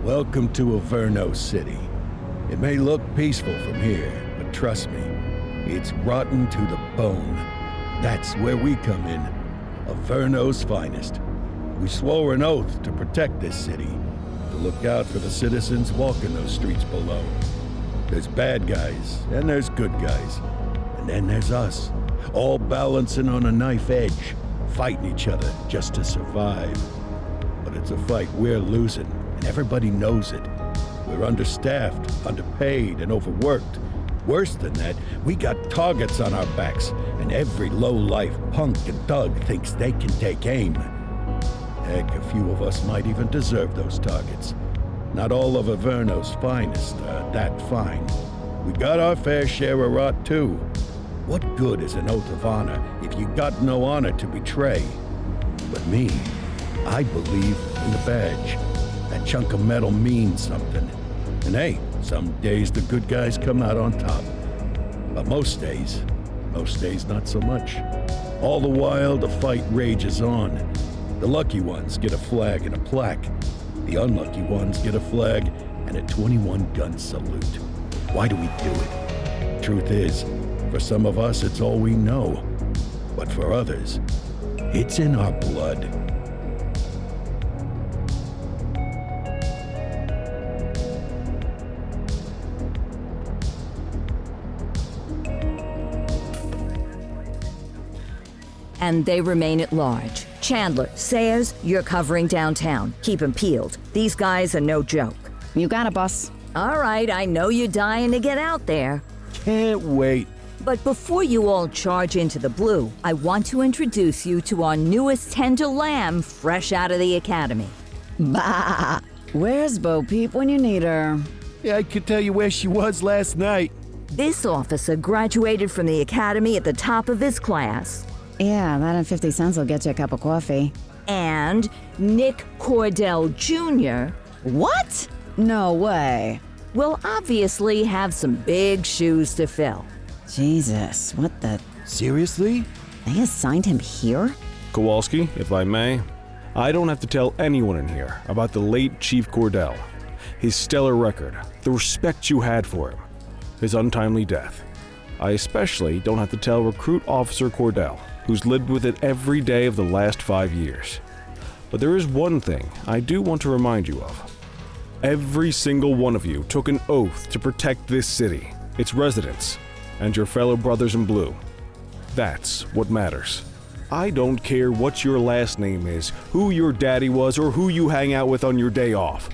Welcome to Averno City. It may look peaceful from here, but trust me, it's rotten to the bone. That's where we come in. Averno's finest. We swore an oath to protect this city, to look out for the citizens walking those streets below. There's bad guys, and there's good guys. And then there's us, all balancing on a knife edge, fighting each other just to survive. But it's a fight we're losing, and everybody knows it. We're understaffed, underpaid, and overworked. Worse than that, we got targets on our backs, and every low-life punk and thug thinks they can take aim. Heck, a few of us might even deserve those targets. Not all of Averno's finest are that fine. We got our fair share of rot, too. What good is an oath of honor if you got no honor to betray? But me, I believe in the badge. That chunk of metal means something. And hey, some days the good guys come out on top. But most days not so much. All the while, the fight rages on. The lucky ones get a flag and a plaque. The unlucky ones get a flag and a 21-gun salute. Why do we do it? Truth is, for some of us, it's all we know. But for others, it's in our blood. And they remain at large. Chandler, Sayers, you're covering downtown. Keep 'em peeled. These guys are no joke. You got it, boss. All right, I know you're dying to get out there. Can't wait. But before you all charge into the blue, I want to introduce you to our newest tender lamb fresh out of the academy. Bah! Where's Bo Peep when you need her? Yeah, I could tell you where she was last night. This officer graduated from the academy at the top of his class. Yeah, that and 50 cents will get you a cup of coffee. And Nick Cordell Jr. What? No way. will obviously have some big shoes to fill. Jesus, what the... Seriously? They assigned him here? Kowalski, if I may, I don't have to tell anyone in here about the late Chief Cordell, his stellar record, the respect you had for him, his untimely death. I especially don't have to tell Recruit Officer Cordell, who's lived with it every day of the last 5 years. But there is one thing I do want to remind you of. Every single one of you took an oath to protect this city, its residents, and your fellow brothers in blue. That's what matters. I don't care what your last name is, who your daddy was, or who you hang out with on your day off.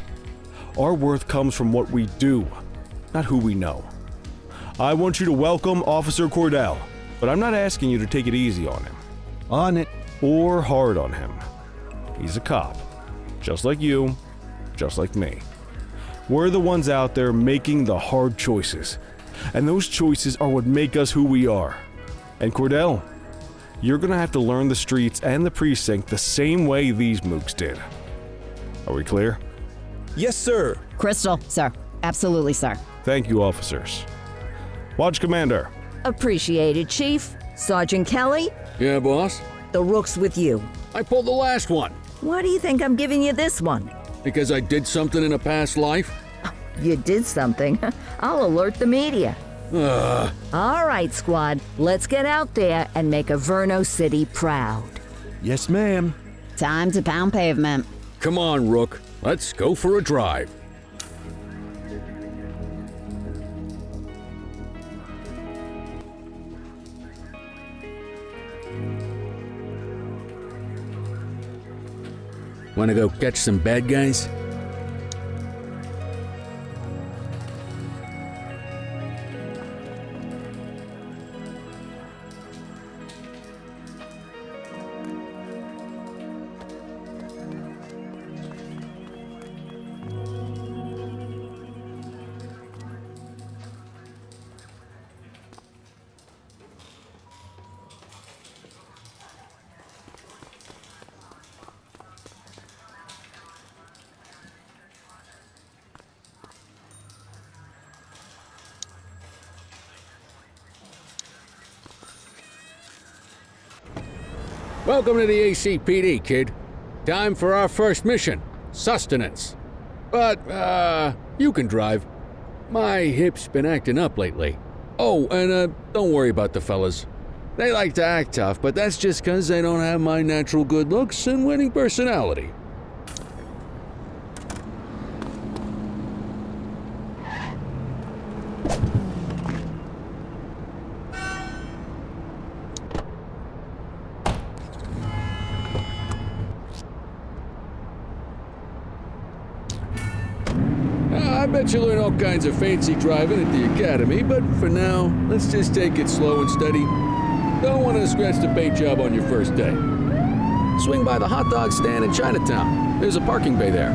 Our worth comes from what we do, not who we know. I want you to welcome Officer Cordell, but I'm not asking you to take it easy on him. On it. Or hard on him. He's a cop, just like you, just like me. We're the ones out there making the hard choices, and those choices are what make us who we are. And Cordell, you're gonna have to learn the streets and the precinct the same way these mooks did. Are we clear? Yes, sir. Crystal, sir. Absolutely, sir. Thank you, officers. Watch Commander. Appreciated, Chief. Sergeant Kelly, Yeah, boss? the rook's with you. I pulled the last one Why do you think I'm giving you this one? because I did something in a past life. You did something. I'll alert the media. All right, squad. Let's get out there and make Averno City proud. Yes, ma'am. Time to pound pavement. Come on, Rook. Let's go for a drive. Want to go catch some bad guys? Welcome to the ACPD, kid. Time for our first mission, sustenance. but, you can drive. My hip's been acting up lately. Oh, and, don't worry about the fellas. They like to act tough, but that's just 'cause they don't have my natural good looks and winning personality. I bet you learn all kinds of fancy driving at the academy, but for now, let's just take it slow and steady. Don't want to scratch the paint job on your first day. Swing by the hot dog stand in Chinatown. There's a parking bay there.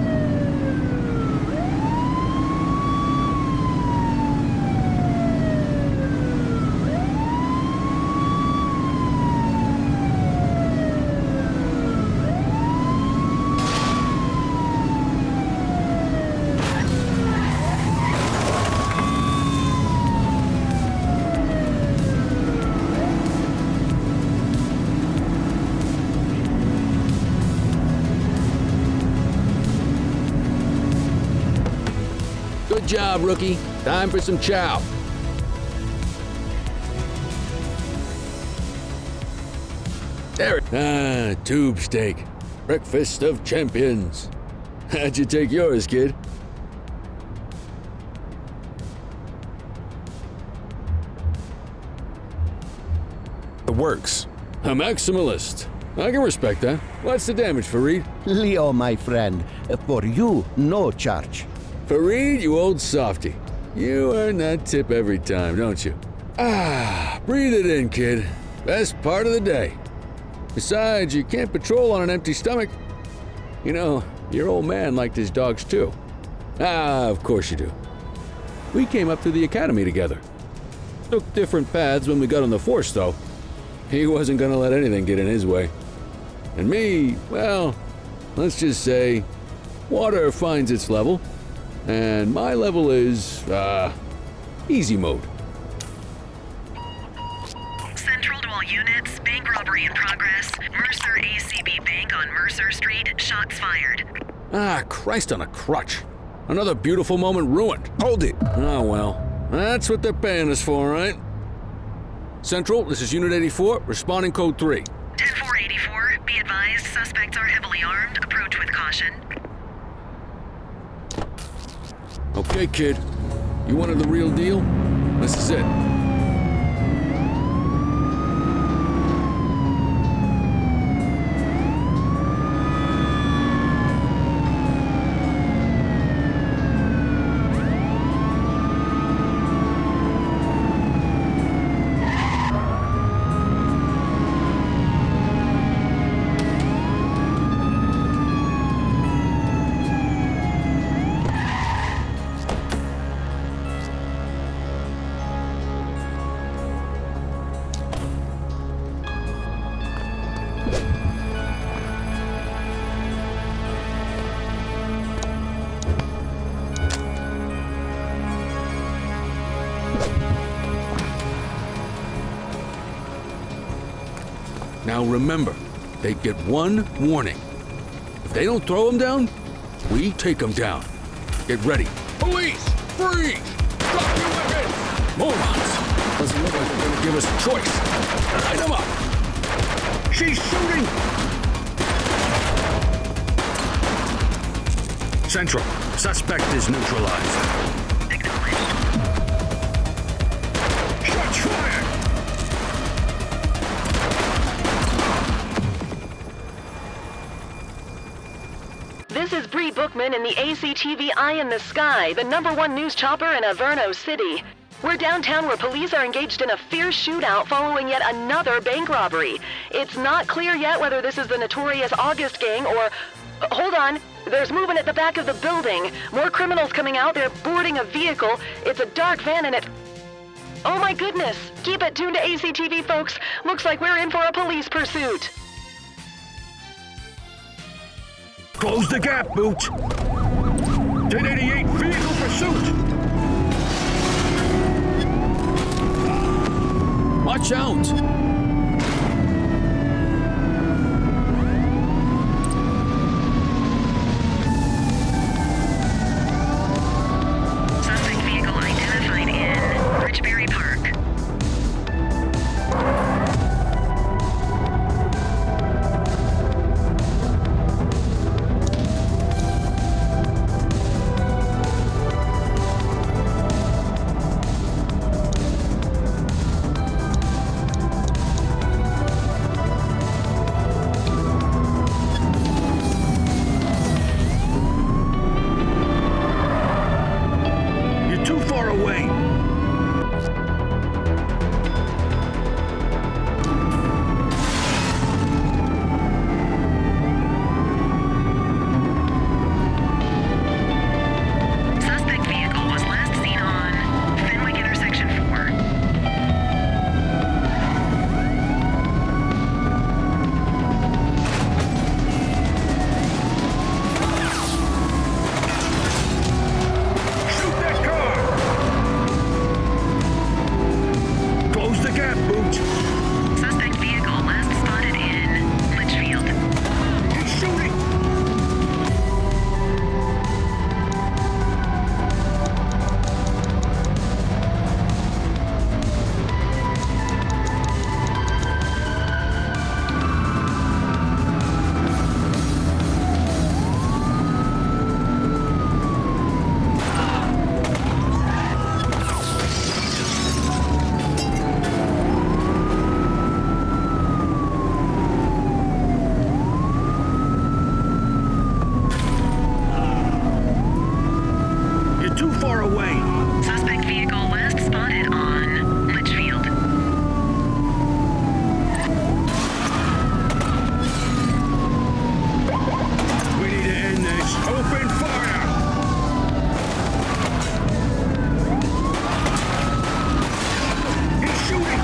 Good job, rookie. Time for some chow. There it. Tube steak. Breakfast of champions. How'd you take yours, kid? It works. A maximalist. I can respect that. What's the damage, Fareed? Leo, my friend, for you, no charge. Fareed, you old softy. You earn that tip every time, don't you? Breathe it in, kid. Best part of the day. Besides, you can't patrol on an empty stomach. You know, your old man liked his dogs too. Of course you do. We came up through the academy together. Took different paths when we got on the force, though. He wasn't gonna let anything get in his way. And me, well, let's just say, water finds its level. And my level is, easy mode. Central to all units, bank robbery in progress. Mercer ACB Bank on Mercer Street, shots fired. Christ on a crutch. Another beautiful moment ruined. Hold it. Oh well, that's what they're paying us for, right? Central, this is Unit 84, responding code 3. 10-484, be advised, suspects are heavily armed, approach with caution. Okay, kid. You wanted the real deal? This is it. Now remember, they get one warning. If they don't throw them down, we take them down. Get ready. Police! Freeze! Drop your weapons! Morons! Doesn't look like they're gonna give us a choice. Light them up! She's shooting! Central, suspect is neutralized. Acknowledged. Shots fired! This is Bree Bookman in the ACTV Eye in the Sky, the #1 news chopper in Averno City. We're downtown where police are engaged in a fierce shootout following yet another bank robbery. It's not clear yet whether this is the notorious August gang or... Hold on. There's movement at the back of the building. More criminals coming out. They're boarding a vehicle. It's a dark van and it... Oh my goodness. Keep it tuned to ACTV, folks. Looks like we're in for a police pursuit. Close the gap, Boot! 1088 vehicle pursuit! Watch out! far away. Suspect vehicle last spotted on Litchfield. We need to end this. Open fire! He's shooting!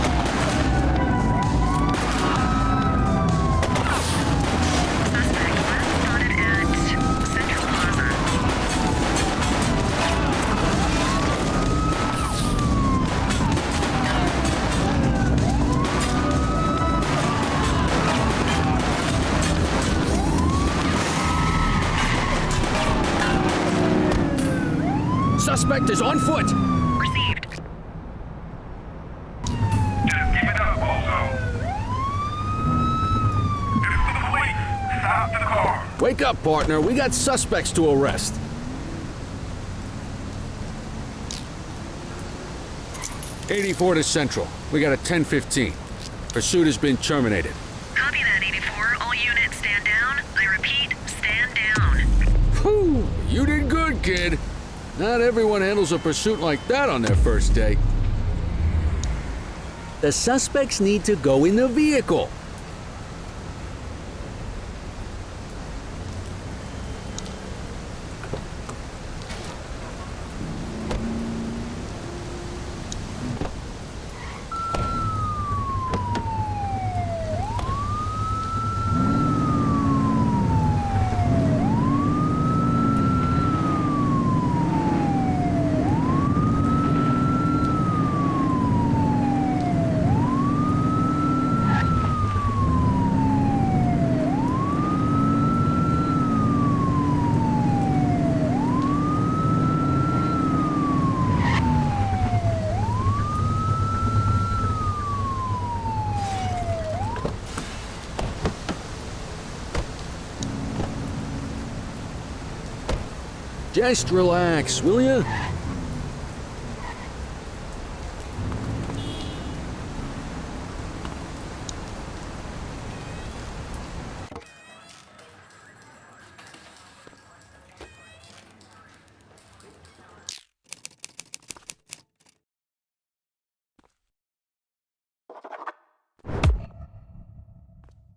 Suspect last spotted at Central Plaza. Suspect is on foot! Received. Just keep it up, Bozo. This is the police. Stop the car. Wake up, partner. We got suspects to arrest. '84 to Central. We got a 10:15. Pursuit has been terminated. Copy that, 84. All units stand down. I repeat, stand down. Whew, you did good, kid. Not everyone handles a pursuit like that on their first day. The suspects need to go in the vehicle. Just relax, will ya?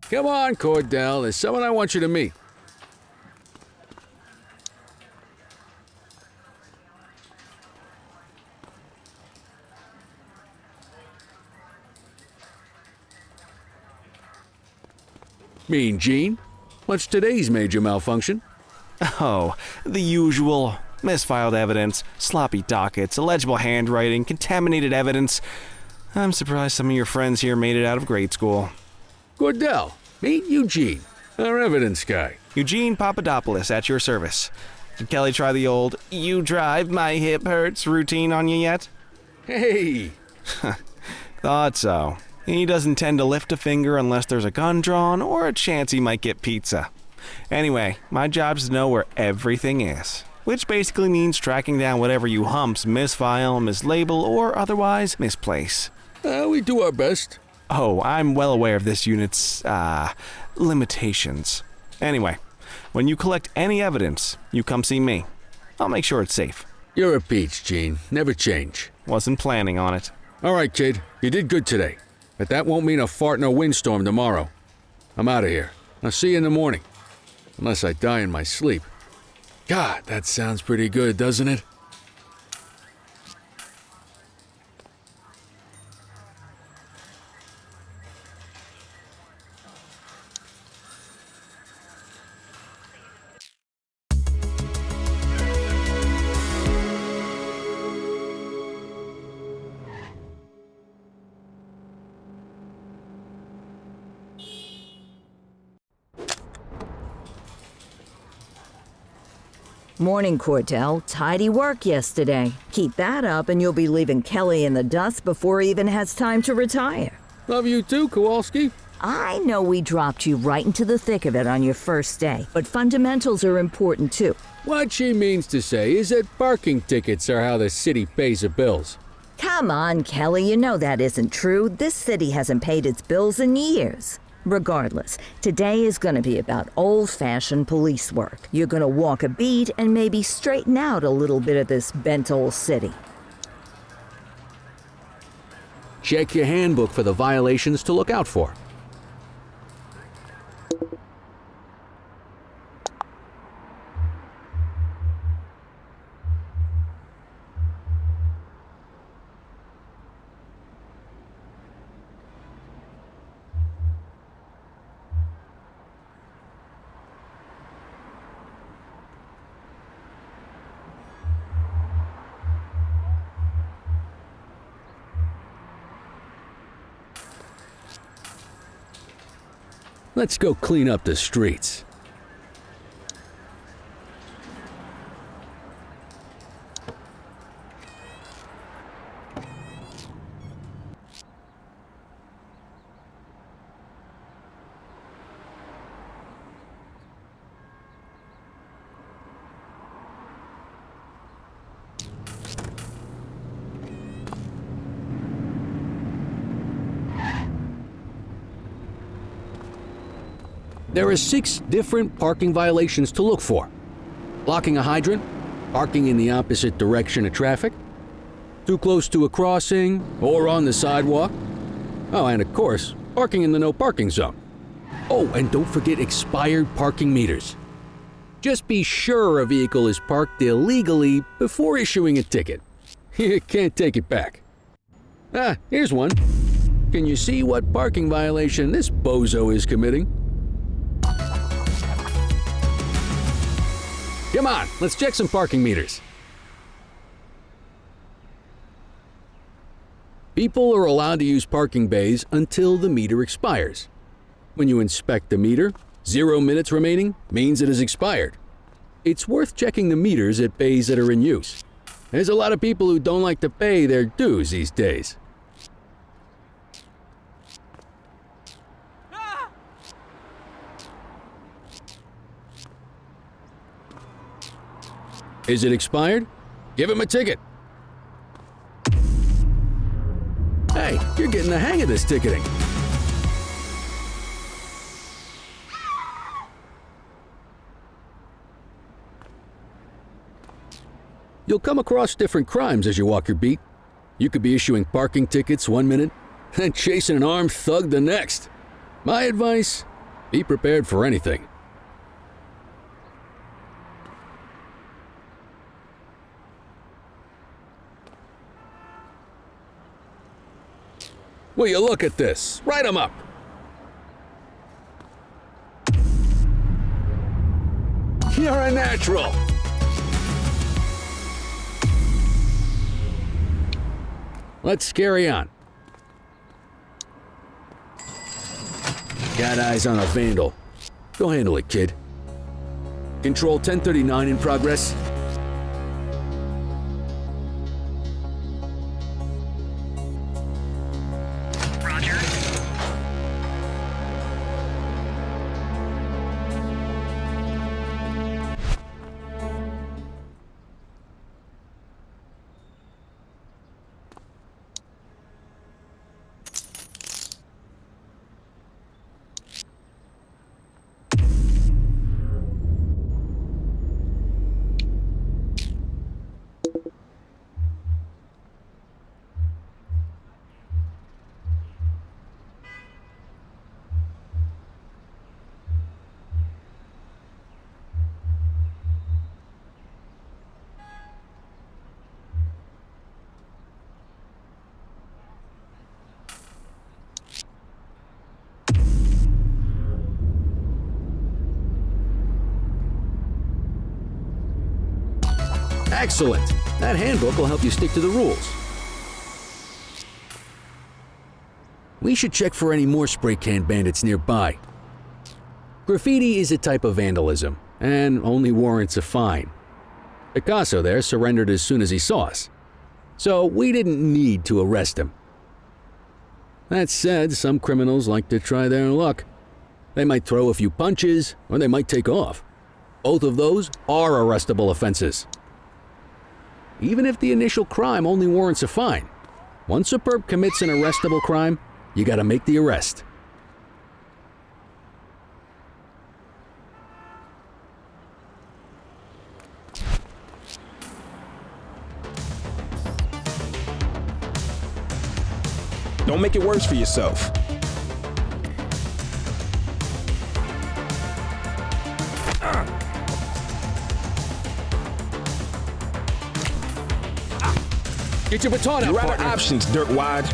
Come on, Cordell. There's someone I want you to meet. Mean Gene? What's today's major malfunction? Oh, the usual. Misfiled evidence, sloppy dockets, illegible handwriting, contaminated evidence. I'm surprised some of your friends here made it out of grade school. Cordell, meet Eugene, our evidence guy. Eugene Papadopoulos at your service. Did Kelly try the old "you drive, my hip hurts" routine on you yet? Hey! Thought so. He doesn't tend to lift a finger unless there's a gun drawn or a chance he might get pizza. Anyway, my job's to know where everything is, which basically means tracking down whatever you humps misfile, mislabel, or otherwise misplace. We do our best. Oh, I'm well aware of this unit's, limitations. Anyway, when you collect any evidence, you come see me. I'll make sure it's safe. You're a peach, Gene. Never change. Wasn't planning on it. All right, kid. You did good today. But that won't mean a fart in a windstorm tomorrow. I'm out of here. I'll see you in the morning. Unless I die in my sleep. God, that sounds pretty good, doesn't it? Morning, Cordell. Tidy work yesterday. Keep that up and you'll be leaving Kelly in the dust before he even has time to retire. Love you too, Kowalski. I know we dropped you right into the thick of it on your first day, but fundamentals are important too. What she means to say is that parking tickets are how the city pays the bills. Come on, Kelly, you know that isn't true. This city hasn't paid its bills in years. Regardless, today is going to be about old-fashioned police work. You're going to walk a beat and maybe straighten out a little bit of this bent old city. Check your handbook for the violations to look out for. Let's go clean up the streets. There are 6 different parking violations to look for. Blocking a hydrant, parking in the opposite direction of traffic, too close to a crossing or on the sidewalk. Oh, and of course, parking in the no parking zone. Oh, and don't forget expired parking meters. Just be sure a vehicle is parked illegally before issuing a ticket. You can't take it back. Ah, here's one. Can you see what parking violation this bozo is committing? Come on, let's check some parking meters. People are allowed to use parking bays until the meter expires. When you inspect the meter, 0 minutes remaining means it has expired. It's worth checking the meters at bays that are in use. There's a lot of people who don't like to pay their dues these days. Is it expired? Give him a ticket. Hey, you're getting the hang of this ticketing. You'll come across different crimes as you walk your beat. You could be issuing parking tickets 1 minute and chasing an armed thug the next. My advice, be prepared for anything. Will you look at this? Write 'em up. You're a natural. Let's carry on. Got eyes on a vandal. Go handle it, kid. Control 1039 in progress. Excellent. That handbook will help you stick to the rules. We should check for any more spray can bandits nearby. Graffiti is a type of vandalism and only warrants a fine. Picasso there surrendered as soon as he saw us, so we didn't need to arrest him. That said, some criminals like to try their luck. They might throw a few punches, or they might take off. Both of those are arrestable offenses. Even if the initial crime only warrants a fine, once a perp commits an arrestable crime, you gotta make the arrest. Don't make it worse for yourself. Get your baton out, You're out of partner. options, dirtwad.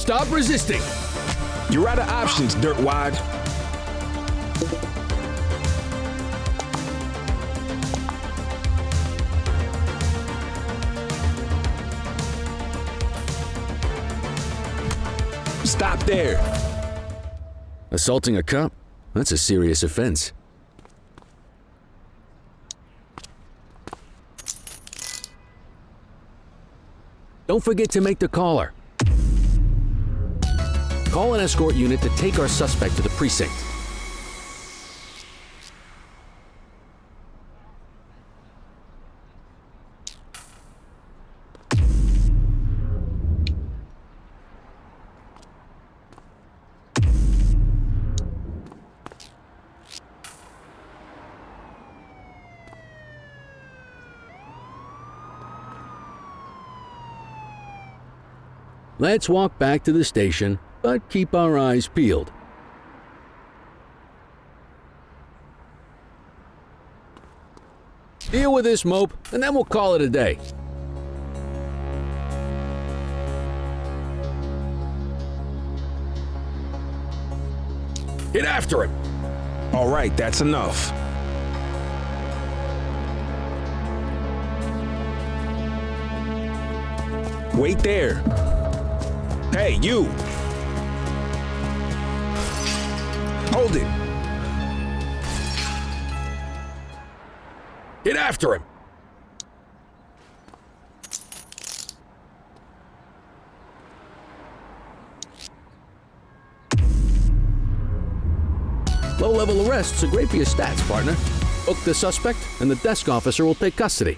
Stop resisting. You're out of options, dirtwad. Stop there. Assaulting a cop? That's a serious offense. Don't forget to make the caller. Call an escort unit to take our suspect to the precinct. Let's walk back to the station, but keep our eyes peeled. Deal with this mope, and then we'll call it a day. Get after him! All right, that's enough. Wait there. Hey, you! Hold it! Get after him! Low-level arrests are great for your stats, partner. Book the suspect, and the desk officer will take custody.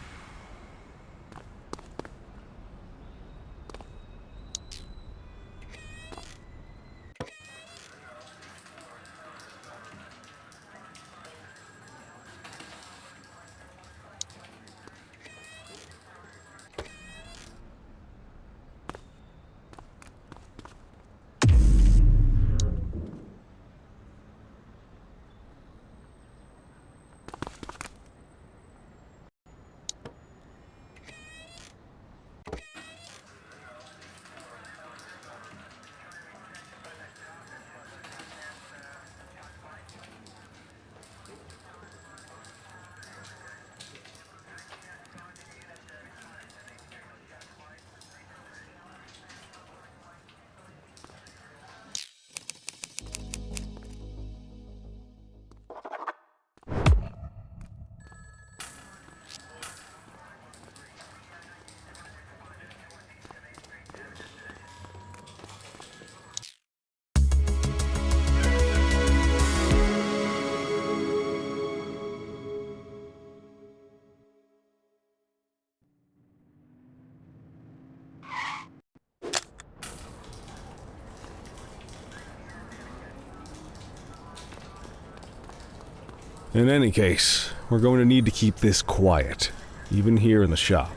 In any case, we're going to need to keep this quiet, even here in the shop.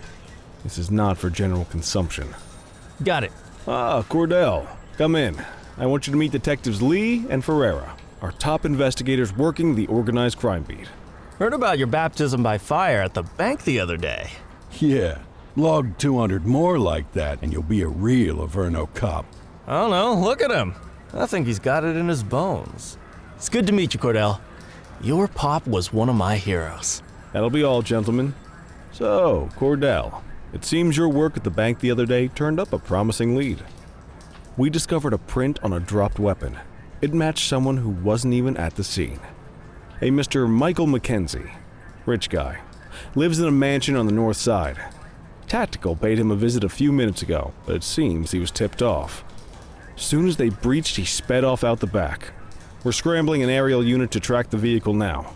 This is not for general consumption. Got it. Ah, Cordell, come in. I want you to meet Detectives Lee and Ferreira, our top investigators working the organized crime beat. Heard about your baptism by fire at the bank the other day. Yeah, log 200 more like that and you'll be a real Averno cop. I don't know, look at him. I think he's got it in his bones. It's good to meet you, Cordell. Your pop was one of my heroes. That'll be all, gentlemen. So, Cordell, it seems your work at the bank the other day turned up a promising lead. We discovered a print on a dropped weapon. It matched someone who wasn't even at the scene. A Mr. Michael Mackenzie, rich guy, lives in a mansion on the north side. Tactical paid him a visit a few minutes ago, but it seems he was tipped off. Soon as they breached, he sped off out the back. We're scrambling an aerial unit to track the vehicle now.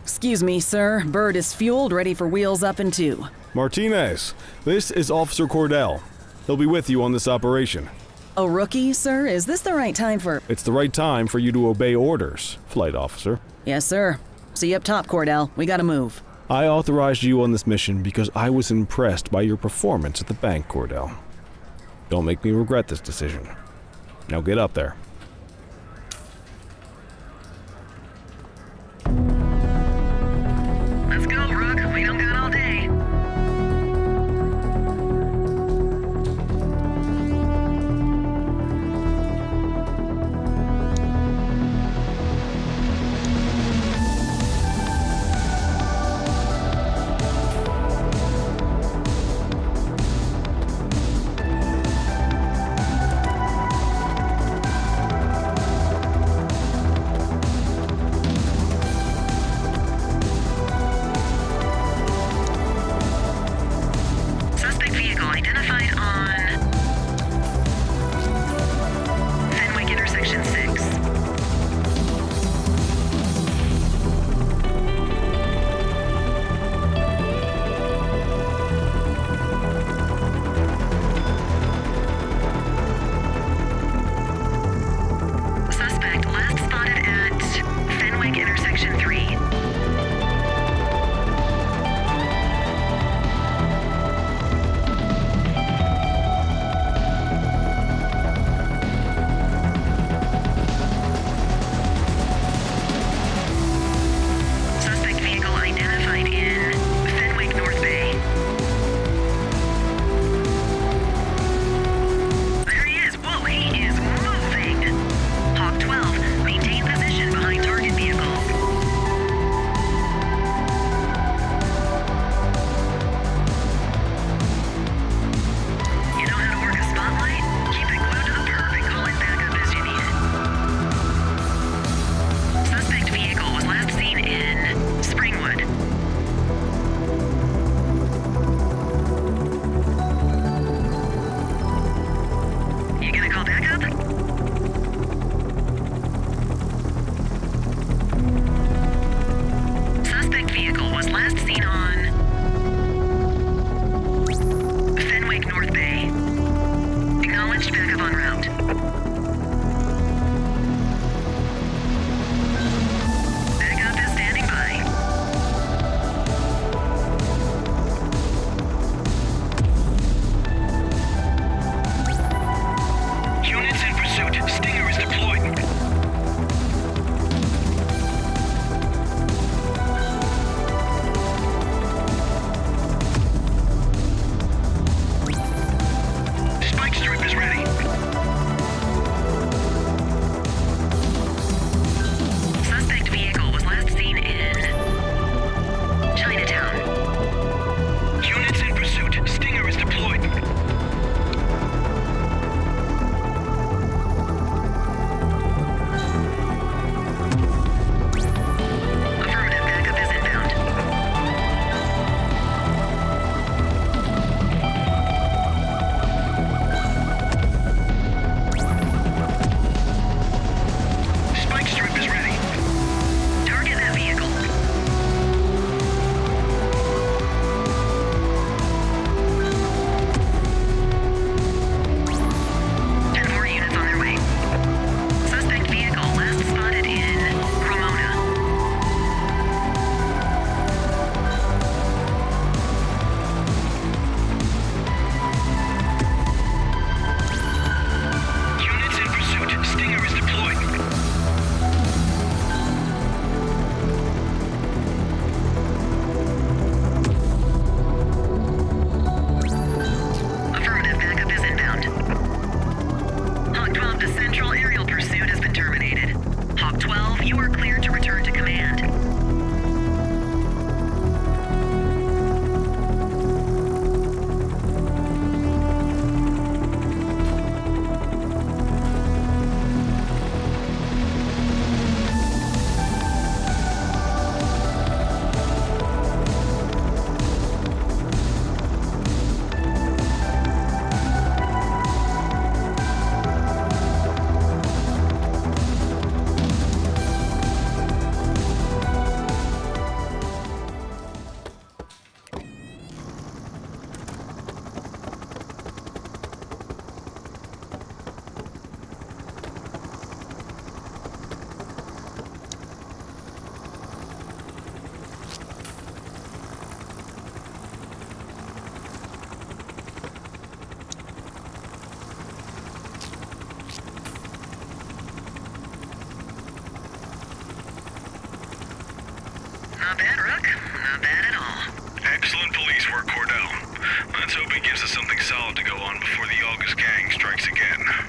Excuse me, sir. Bird is fueled, ready for wheels up in 2. Martinez, this is Officer Cordell. He'll be with you on this operation. A rookie, sir? Is this the right time for... It's the right time for you to obey orders, flight officer. Yes, sir. See you up top, Cordell. We gotta move. I authorized you on this mission because I was impressed by your performance at the bank, Cordell. Don't make me regret this decision. Now get up there. Let's go, Rook. We don't got all day. for Cordell. Let's hope he gives us something solid to go on before the August gang strikes again.